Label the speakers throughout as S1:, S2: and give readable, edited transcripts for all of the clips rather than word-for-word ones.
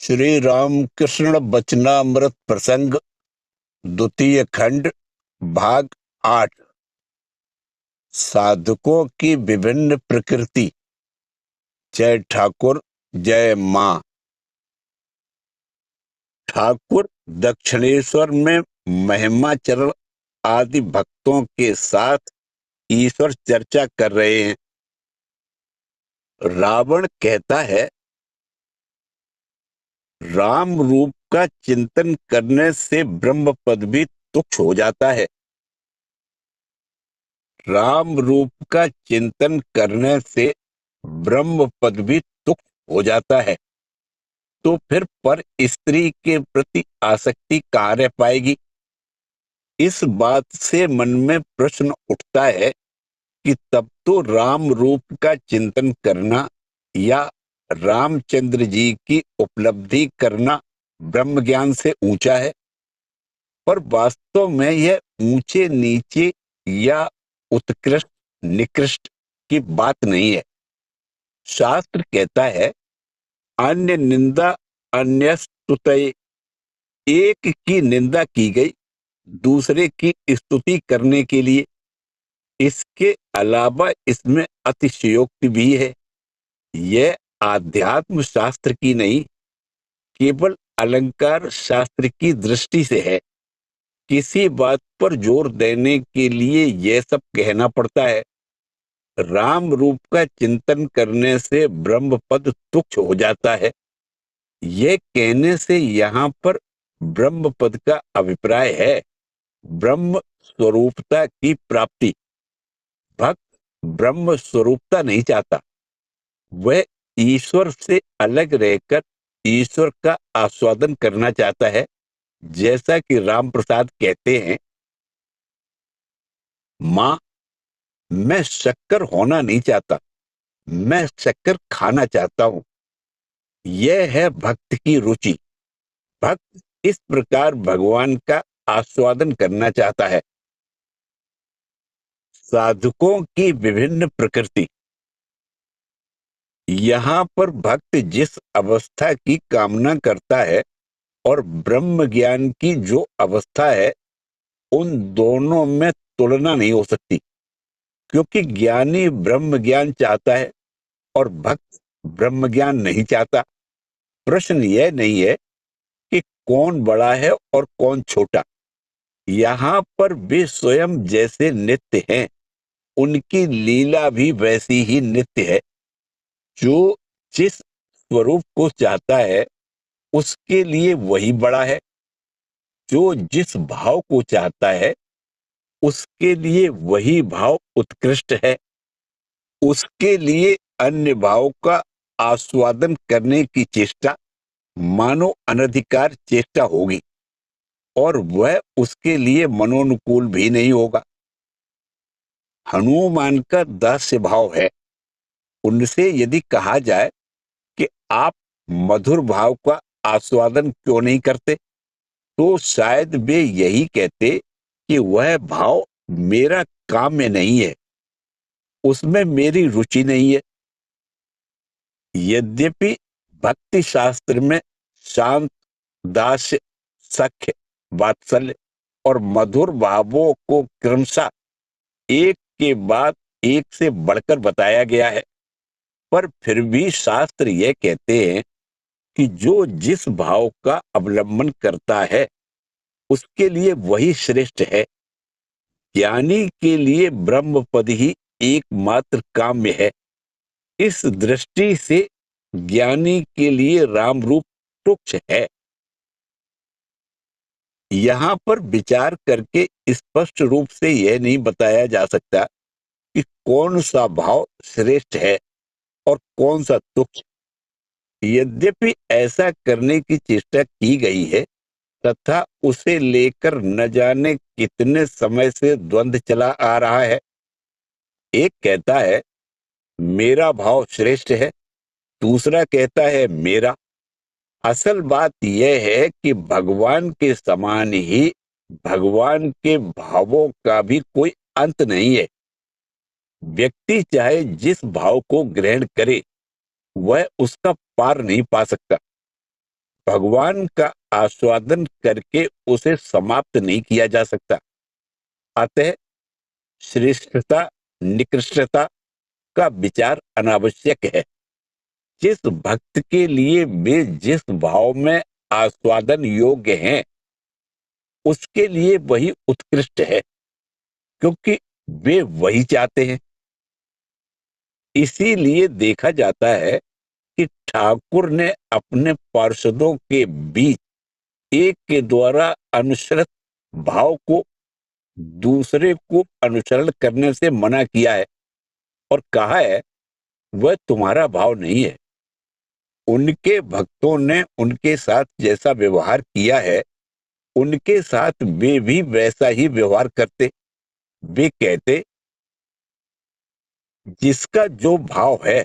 S1: श्री रामकृष्ण वचनामृत प्रसंग द्वितीय खंड भाग 8। साधकों की विभिन्न प्रकृति। जय ठाकुर, जय मां। ठाकुर दक्षिणेश्वर में महिमाचरण आदि भक्तों के साथ ईश्वर चर्चा कर रहे हैं। रावण कहता है, राम रूप का चिंतन करने से ब्रह्म पद भी तुच्छ हो जाता है। राम रूप का चिंतन करने से ब्रह्म पद भी तुच्छ हो जाता है, तो फिर पर स्त्री के प्रति आसक्ति कहाँ रह पाएगी। इस बात से मन में प्रश्न उठता है कि तब तो राम रूप का चिंतन करना या रामचंद्र जी की उपलब्धि करना ब्रह्म ज्ञान से ऊंचा है। पर वास्तव में यह ऊंचे नीचे या उत्कृष्ट निकृष्ट की बात नहीं है। शास्त्र कहता है, अन्य निंदा अन्य स्तुतये। एक की निंदा की गई दूसरे की स्तुति करने के लिए। इसके अलावा इसमें अतिशयोक्ति भी है। यह आध्यात्म शास्त्र की नहीं, केवल अलंकार शास्त्र की दृष्टि से है। किसी बात पर जोर देने के लिए यह सब कहना पड़ता है। राम रूप का चिंतन करने से ब्रह्म पद तुच्छ हो जाता है। यह कहने से यहाँ पर ब्रह्म पद का अभिप्राय है ब्रह्म स्वरूपता की प्राप्ति। भक्त ब्रह्म स्वरूपता नहीं चाहता, वह ईश्वर से अलग रहकर ईश्वर का आस्वादन करना चाहता है। जैसा कि राम प्रसाद कहते हैं, मां, मैं शक्कर होना नहीं चाहता, मैं शक्कर खाना चाहता हूं। यह है भक्त की रुचि। भक्त इस प्रकार भगवान का आस्वादन करना चाहता है। साधकों की विभिन्न प्रकृति। यहाँ पर भक्त जिस अवस्था की कामना करता है और ब्रह्म ज्ञान की जो अवस्था है, उन दोनों में तुलना नहीं हो सकती। क्योंकि ज्ञानी ब्रह्म ज्ञान चाहता है और भक्त ब्रह्म ज्ञान नहीं चाहता। प्रश्न यह नहीं है कि कौन बड़ा है और कौन छोटा। यहाँ पर वे स्वयं जैसे नित्य हैं, उनकी लीला भी वैसी ही नित्य है। जो जिस स्वरूप को चाहता है उसके लिए वही बड़ा है। जो जिस भाव को चाहता है उसके लिए वही भाव उत्कृष्ट है। उसके लिए अन्य भाव का आस्वादन करने की चेष्टा मानो अनधिकार चेष्टा होगी और वह उसके लिए मनोनुकूल भी नहीं होगा। हनुमान का दास्य भाव है। उनसे यदि कहा जाए कि आप मधुर भाव का आस्वादन क्यों नहीं करते, तो शायद वे यही कहते कि वह भाव मेरा काम में नहीं है, उसमें मेरी रुचि नहीं है। यद्यपि भक्ति शास्त्र में शांत, दास्य, सख्य, वात्सल्य और मधुर भावों को क्रमशः एक के बाद एक से बढ़कर बताया गया है, पर फिर भी शास्त्र यह कहते हैं कि जो जिस भाव का अवलंबन करता है उसके लिए वही श्रेष्ठ है। ज्ञानी के लिए ब्रह्म पद ही एकमात्र काम्य है। इस दृष्टि से ज्ञानी के लिए राम रूप तुच्छ है। यहाँ पर विचार करके स्पष्ट रूप से यह नहीं बताया जा सकता कि कौन सा भाव श्रेष्ठ है और कौन सा तुच्छ। यद्यपि ऐसा करने की चेष्टा की गई है तथा उसे लेकर न जाने कितने समय से द्वंद्व चला आ रहा है। एक कहता है मेरा भाव श्रेष्ठ है, दूसरा कहता है मेरा। असल बात यह है कि भगवान के समान ही भगवान के भावों का भी कोई अंत नहीं है। व्यक्ति चाहे जिस भाव को ग्रहण करे वह उसका पार नहीं पा सकता। भगवान का आस्वादन करके उसे समाप्त नहीं किया जा सकता। अतः श्रेष्ठता निकृष्टता का विचार अनावश्यक है। जिस भक्त के लिए वे जिस भाव में आस्वादन योग्य हैं, उसके लिए वही उत्कृष्ट है, क्योंकि वे वही चाहते हैं। इसीलिए देखा जाता है कि ठाकुर ने अपने पार्षदों के बीच एक के द्वारा अनुसृत भाव को दूसरे को अनुसरण करने से मना किया है और कहा है वह तुम्हारा भाव नहीं है। उनके भक्तों ने उनके साथ जैसा व्यवहार किया है, उनके साथ वे भी वैसा ही व्यवहार करते। वे कहते जिसका जो भाव है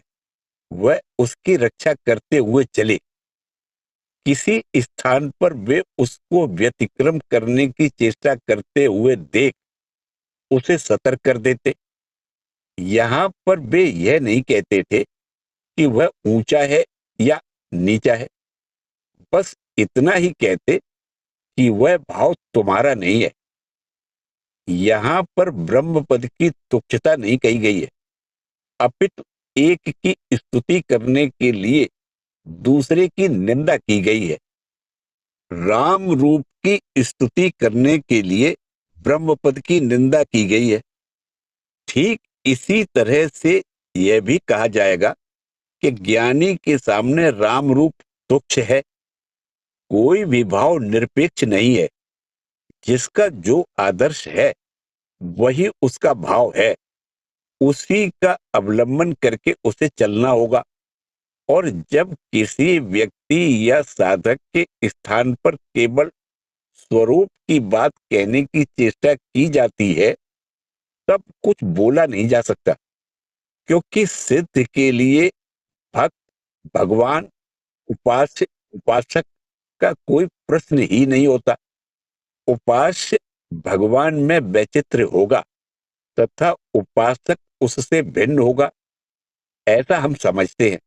S1: वह उसकी रक्षा करते हुए चले। किसी स्थान पर वे उसको व्यतिक्रम करने की चेष्टा करते हुए देख उसे सतर्क कर देते। यहां पर वे यह नहीं कहते थे कि वह ऊंचा है या नीचा है, बस इतना ही कहते कि वह भाव तुम्हारा नहीं है। यहां पर ब्रह्म पद की तुच्छता नहीं कही गई है, अपितु एक की स्तुति करने के लिए दूसरे की निंदा की गई है। राम रूप की स्तुति करने के लिए ब्रह्म पद की निंदा की गई है। ठीक इसी तरह से यह भी कहा जाएगा कि ज्ञानी के सामने राम रूप तुच्छ है। कोई भी भाव निरपेक्ष नहीं है। जिसका जो आदर्श है वही उसका भाव है। उसी का अवलंबन करके उसे चलना होगा। और जब किसी व्यक्ति या साधक के स्थान पर केवल स्वरूप की बात कहने की चेष्टा की जाती है, तब कुछ बोला नहीं जा सकता, क्योंकि सिद्ध के लिए भक्त, भगवान, उपास्य, उपासक का कोई प्रश्न ही नहीं होता। उपास्य भगवान में वैचित्र्य होगा तथा उपासक उससे भिन्न होगा, ऐसा हम समझते हैं।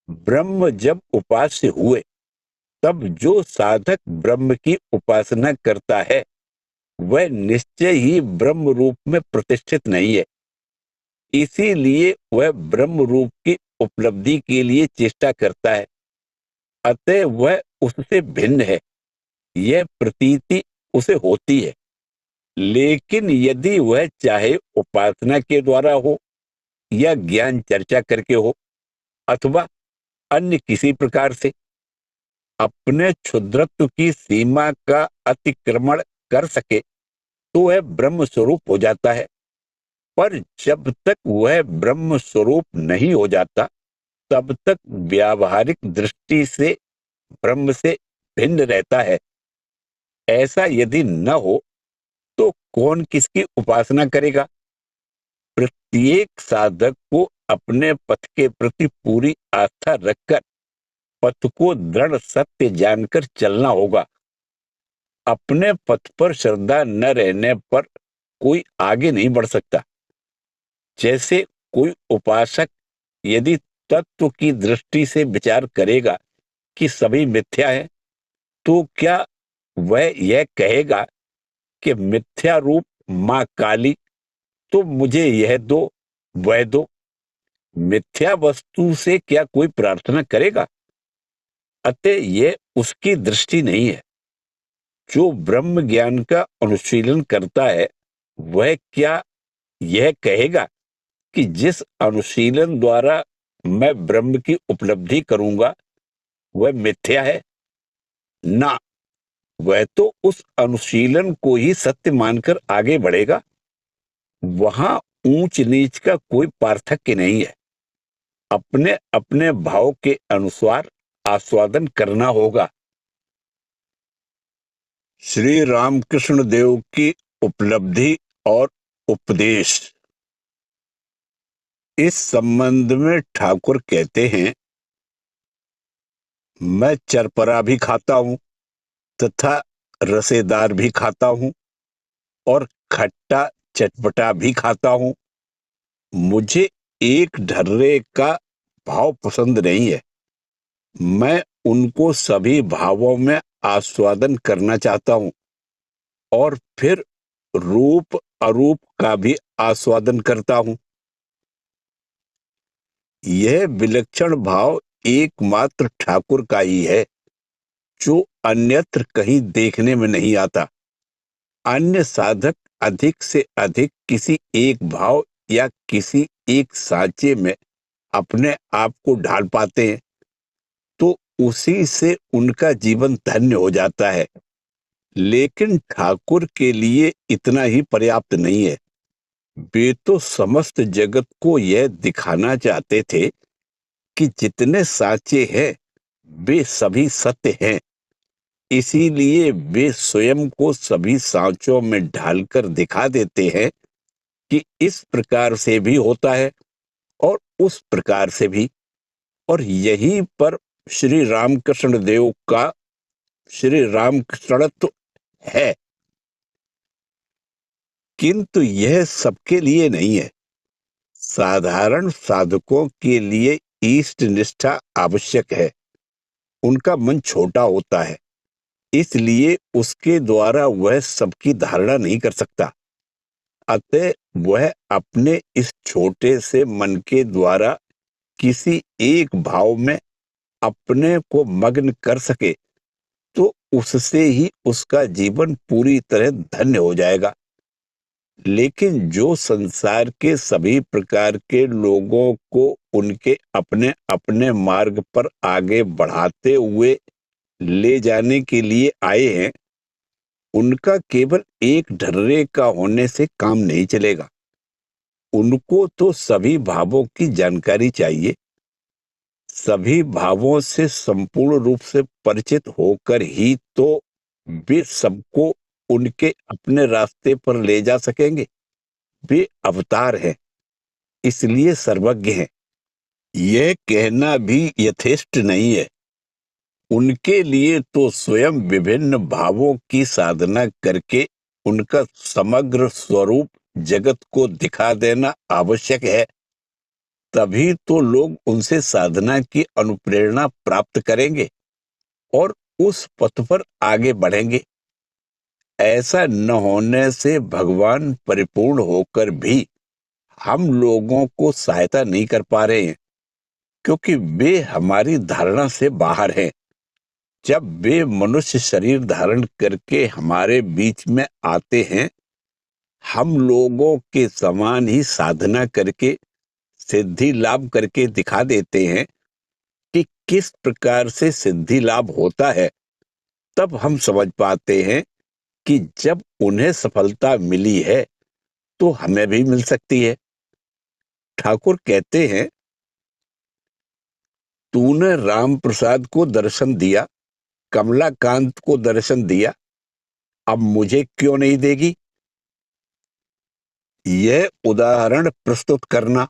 S1: ब्रह्म जब उपास्य हुए, तब जो साधक ब्रह्म की उपासना करता है वह निश्चय ही ब्रह्म रूप में प्रतिष्ठित नहीं है। इसीलिए वह ब्रह्म रूप की उपलब्धि के लिए चेष्टा करता है। अतः वह उससे भिन्न है, यह प्रतीति उसे होती है। लेकिन यदि वह चाहे उपासना के द्वारा हो या ज्ञान चर्चा करके हो अथवा अन्य किसी प्रकार से अपने क्षुद्रत्व की सीमा का अतिक्रमण कर सके, तो वह ब्रह्म स्वरूप हो जाता है। पर जब तक वह ब्रह्म स्वरूप नहीं हो जाता, तब तक व्यावहारिक दृष्टि से ब्रह्म से भिन्न रहता है। ऐसा यदि न हो तो कौन किसकी उपासना करेगा? प्रत्येक साधक को अपने पथ के प्रति पूरी आस्था रखकर पथ को दृढ़ सत्य जानकर चलना होगा। अपने पथ पर श्रद्धा न रहने पर कोई आगे नहीं बढ़ सकता। जैसे कोई उपासक यदि तत्व की दृष्टि से विचार करेगा कि सभी मिथ्या है, तो क्या वह यह कहेगा कि मिथ्या रूप मां काली, तो मुझे यह दो वह दो? मिथ्या वस्तु से क्या कोई प्रार्थना करेगा? अतः यह उसकी दृष्टि नहीं है। जो ब्रह्म ज्ञान का अनुशीलन करता है, वह क्या यह कहेगा कि जिस अनुशीलन द्वारा मैं ब्रह्म की उपलब्धि करूंगा वह मिथ्या है? ना, वह तो उस अनुशीलन को ही सत्य मानकर आगे बढ़ेगा। वहां ऊंच नीच का कोई पार्थक्य नहीं है। अपने अपने भाव के अनुसार आस्वादन करना होगा। श्री रामकृष्ण देव की उपलब्धि और उपदेश। इस संबंध में ठाकुर कहते हैं, मैं चरपरा भी खाता हूं तथा रसेदार भी खाता हूं और खट्टा चटपटा भी खाता हूं। मुझे एक ढर्रे का भाव पसंद नहीं है। मैं उनको सभी भावों में आस्वादन करना चाहता हूँ और फिर रूप अरूप का भी आस्वादन करता हूँ। यह विलक्षण भाव एकमात्र ठाकुर का ही है, जो अन्यत्र कहीं देखने में नहीं आता। अन्य साधक अधिक से अधिक किसी एक भाव या किसी एक सांचे में अपने आप को ढाल पाते हैं, तो उसी से उनका जीवन धन्य हो जाता है। लेकिन ठाकुर के लिए इतना ही पर्याप्त नहीं है। वे तो समस्त जगत को यह दिखाना चाहते थे कि जितने साँचे हैं, वे सभी सत्य हैं। इसीलिए वे स्वयं को सभी सांचों में ढालकर दिखा देते हैं कि इस प्रकार से भी होता है और उस प्रकार से भी। और यहीं पर श्री रामकृष्ण देव का श्री रामकृष्णत्व है। किंतु यह सबके लिए नहीं है। साधारण साधकों के लिए इष्ट निष्ठा आवश्यक है। उनका मन छोटा होता है, इसलिए उसके द्वारा वह सबकी धारणा नहीं कर सकता। अतः वह अपने इस छोटे से मन के द्वारा किसी एक भाव में अपने को मग्न कर सके, तो उससे ही उसका जीवन पूरी तरह धन्य हो जाएगा। लेकिन जो संसार के सभी प्रकार के लोगों को उनके अपने अपने मार्ग पर आगे बढ़ाते हुए ले जाने के लिए आए हैं, उनका केवल एक ढर्रे का होने से काम नहीं चलेगा। उनको तो सभी भावों की जानकारी चाहिए। सभी भावों से संपूर्ण रूप से परिचित होकर ही तो वे सबको उनके अपने रास्ते पर ले जा सकेंगे। वे अवतार हैं, इसलिए सर्वज्ञ हैं। यह कहना भी यथेष्ट नहीं है। उनके लिए तो स्वयं विभिन्न भावों की साधना करके उनका समग्र स्वरूप जगत को दिखा देना आवश्यक है। तभी तो लोग उनसे साधना की अनुप्रेरणा प्राप्त करेंगे और उस पथ पर आगे बढ़ेंगे। ऐसा न होने से भगवान परिपूर्ण होकर भी हम लोगों को सहायता नहीं कर पा रहे हैं, क्योंकि वे हमारी धारणा से बाहर हैं। जब वे मनुष्य शरीर धारण करके हमारे बीच में आते हैं, हम लोगों के समान ही साधना करके सिद्धि लाभ करके दिखा देते हैं कि किस प्रकार से सिद्धि लाभ होता है। तब हम समझ पाते हैं कि जब उन्हें सफलता मिली है, तो हमें भी मिल सकती है। ठाकुर कहते हैं, तूने राम प्रसाद को दर्शन दिया, कमलाकांत को दर्शन दिया, अब मुझे क्यों नहीं देगी? यह उदाहरण प्रस्तुत करना।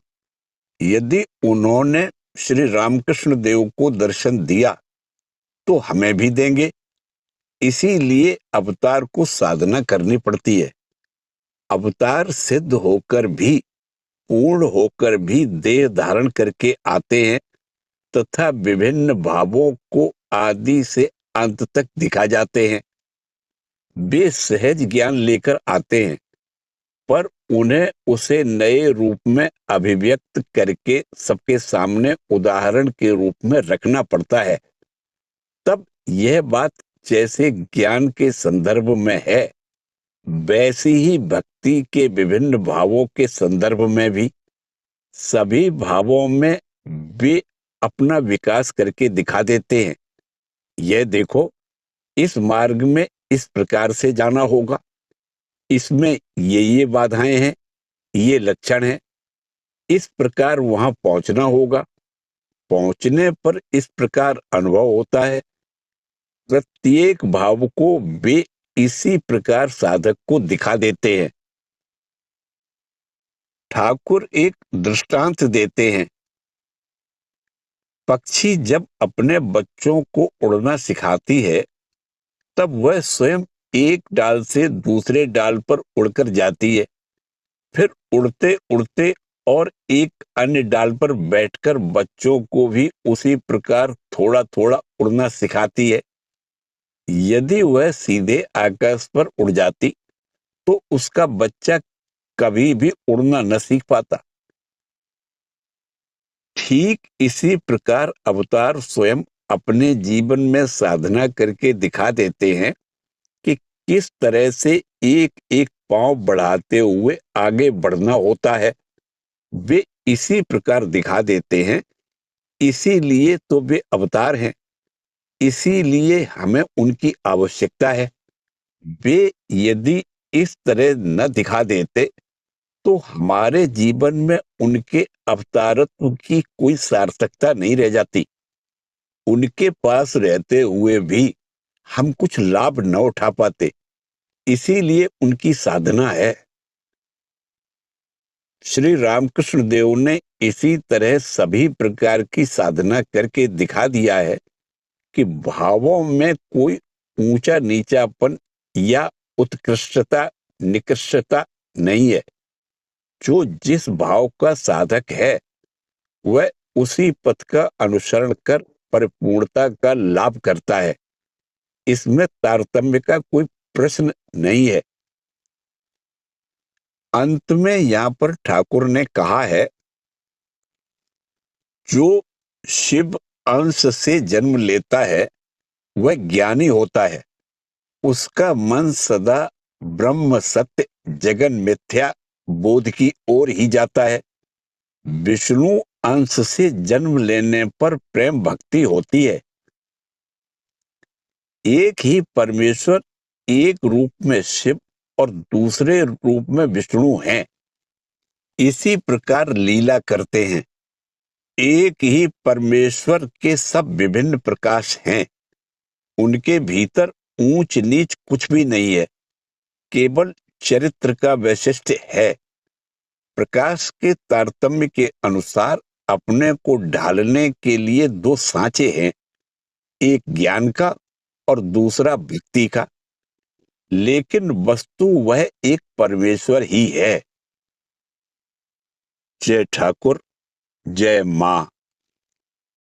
S1: यदि उन्होंने श्री रामकृष्ण देव को दर्शन दिया, तो हमें भी देंगे। इसीलिए अवतार को साधना करनी पड़ती है। अवतार सिद्ध होकर भी, पूर्ण होकर भी देह धारण करके आते हैं तथा विभिन्न भावों को आदि से अंत तक दिखा जाते हैं। वे सहज ज्ञान लेकर आते हैं, पर उन्हें उसे नए रूप में अभिव्यक्त करके सबके सामने उदाहरण के रूप में रखना पड़ता है। तब यह बात जैसे ज्ञान के संदर्भ में है, वैसी ही भक्ति के विभिन्न भावों के संदर्भ में भी सभी भावों में वे अपना विकास करके दिखा देते हैं। यह देखो, इस मार्ग में इस प्रकार से जाना होगा, इसमें ये बाधाएं हैं, ये लक्षण हैं, इस प्रकार वहां पहुंचना होगा, पहुंचने पर इस प्रकार अनुभव होता है। प्रत्येक भाव को वे इसी प्रकार साधक को दिखा देते हैं। ठाकुर एक दृष्टांत देते हैं। पक्षी जब अपने बच्चों को उड़ना सिखाती है, तब वह स्वयं एक डाल से दूसरे डाल पर उड़कर जाती है। फिर उड़ते उड़ते और एक अन्य डाल पर बैठकर बच्चों को भी उसी प्रकार थोड़ा थोड़ा उड़ना सिखाती है। यदि वह सीधे आकाश पर उड़ जाती तो उसका बच्चा कभी भी उड़ना न सीख पाता। ठीक इसी प्रकार अवतार स्वयं अपने जीवन में साधना करके दिखा देते हैं कि किस तरह से एक एक पांव बढ़ाते हुए आगे बढ़ना होता है। वे इसी प्रकार दिखा देते हैं, इसीलिए तो वे अवतार हैं, इसीलिए हमें उनकी आवश्यकता है। वे यदि इस तरह न दिखा देते तो हमारे जीवन में उनके अवतारत्व की कोई सार्थकता नहीं रह जाती। उनके पास रहते हुए भी हम कुछ लाभ न उठा पाते, इसीलिए उनकी साधना है। श्री रामकृष्ण देव ने इसी तरह सभी प्रकार की साधना करके दिखा दिया है कि भावों में कोई ऊंचा नीचापन या उत्कृष्टता निकृष्टता नहीं है। जो जिस भाव का साधक है वह उसी पथ का अनुसरण कर परिपूर्णता का लाभ करता है। इसमें तारतम्य का कोई प्रश्न नहीं है। अंत में यहाँ पर ठाकुर ने कहा है, जो शिव अंश से जन्म लेता है वह ज्ञानी होता है। उसका मन सदा ब्रह्म सत्य जगन मिथ्या बोध की ओर ही जाता है। विष्णु अंश से जन्म लेने पर प्रेम भक्ति होती है। एक ही परमेश्वर एक रूप में शिव और दूसरे रूप में विष्णु हैं। इसी प्रकार लीला करते हैं। एक ही परमेश्वर के सब विभिन्न प्रकाश हैं। उनके भीतर ऊंच नीच कुछ भी नहीं है, केवल चरित्र का वैशिष्ट्य है। प्रकाश के तारतम्य के अनुसार अपने को ढालने के लिए दो सांचे हैं, एक ज्ञान का और दूसरा भक्ति का, लेकिन वस्तु वह एक परमेश्वर ही है। जय ठाकुर, जय मां।